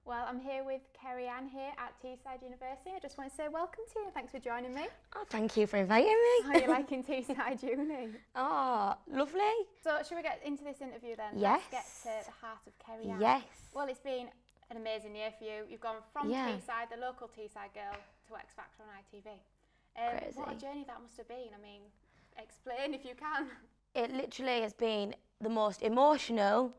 Well, I'm here with Kerrianne here at Teesside University. I just want to say welcome to you. Thanks for joining me. Oh, thank you for inviting me. How are you liking Teesside Uni? Oh, lovely. So, should we get into this interview then? Yes. Let's get to the heart of Kerrianne. Yes. Well, it's been an amazing year for you. You've gone from Teesside, the local Teesside girl, to X Factor on ITV. Crazy. What a journey that must have been. I mean, explain if you can. It literally has been the most emotional,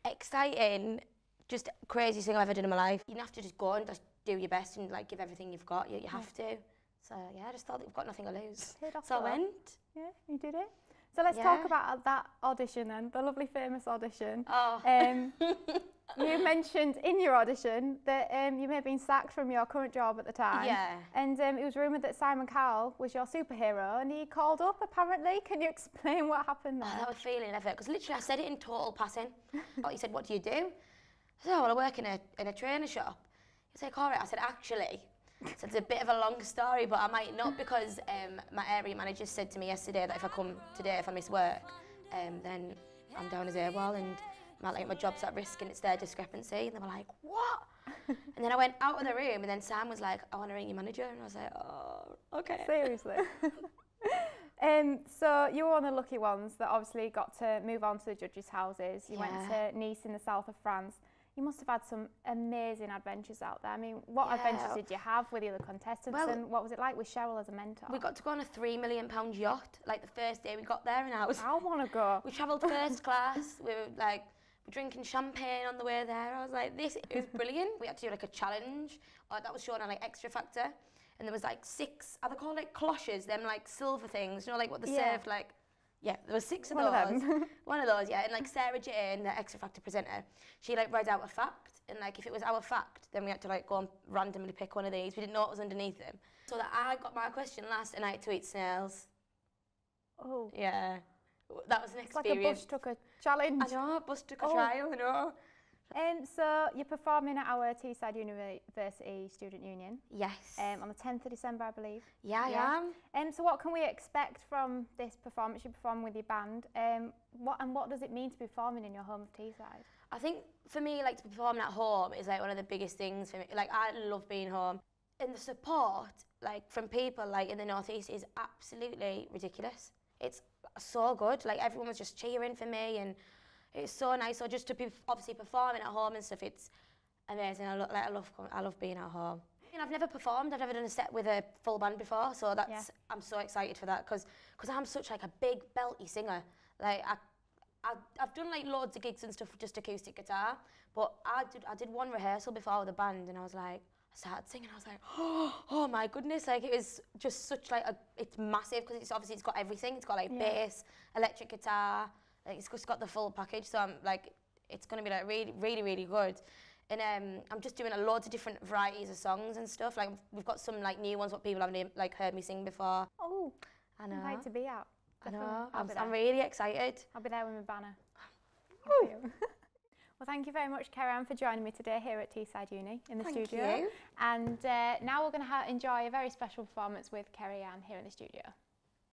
exciting, just craziest thing I've ever done in my life. You have to just go and just do your best and like give everything you've got. You have to. So yeah, I just thought that we've got nothing to lose. So I went. Yeah, you did it. So let's talk about that audition then, the lovely famous audition. Oh. You mentioned in your audition that you may have been sacked from your current job at the time. Yeah. And it was rumoured that Simon Cowell was your superhero and he called up apparently. Can you explain what happened there? Oh, that was feeling of it, because literally I said it in total passing. He said, "What do you do?" I said, "Oh, well, I work in a trainer shop." He's like, "All right." I said, "Actually," so it's a bit of a long story, but I might not, because my area manager said to me yesterday that if I come today, if I miss work, then I'm down as AWOL and my job's at risk and it's their discrepancy. And they were like, "What?" And then I went out of the room and then Sam was like, "I want to ring your manager." And I was like, "Oh, okay." Seriously? So you were one of the lucky ones that obviously got to move on to the judges' houses. You went to Nice in the south of France. You must have had some amazing adventures out there. I mean, what adventures did you have with the other contestants, and what was it like with Cheryl as a mentor? We got to go on a £3 million yacht, like the first day we got there, and I want to go. We travelled first class. We were like, drinking champagne on the way there. I was like, it was brilliant. We had to do like a challenge that was shown on like Extra Factor, and there was like 6, are they called like cloches, them like silver things, you know, like what they served, like, yeah, there were 6 of those. One of those, yeah. And like Sarah Jane, the Extra Factor presenter, she like read out a fact, and like if it was our fact, then we had to like go and randomly pick one of these. We didn't know what was underneath them. So that I got my question last, and I had to eat snails. Oh. Yeah. That was an experience. It's like a bush tucker challenge. I know, bush tucker trial, I know. So you're performing at our Teesside University Student Union. Yes. On the 10th of December, I believe. Yeah, I am. So what can we expect from this performance? You perform with your band. What does it mean to be performing in your home of Teesside? I think for me, like, to be performing at home is like one of the biggest things for me. Like, I love being home. And the support, like, from people like in the North East is absolutely ridiculous. It's so good. Like, everyone was just cheering for me, and it's so nice. So just to be obviously performing at home and stuff, it's amazing. I love being at home. And I've never performed. I've never done a set with a full band before, so that's I'm so excited for that, because I'm such like a big belty singer. Like I've done like loads of gigs and stuff with just acoustic guitar, but I did one rehearsal before with a band, and I was like, I started singing, I was like, oh my goodness, like it was just such like it's massive, because it's got everything. It's got like bass, electric guitar, like it's just got the full package. So I'm like, it's gonna be like really good. And I'm just doing loads of different varieties of songs and stuff. Like we've got some like new ones what people haven't like heard me sing before. Oh, I know. I'd like to be out. Definitely. I know. I'm really excited. I'll be there with my banner. Well, thank you very much, Kerrianne, for joining me today here at Teesside Uni in the studio. Thank you. And now we're going to enjoy a very special performance with Kerrianne here in the studio.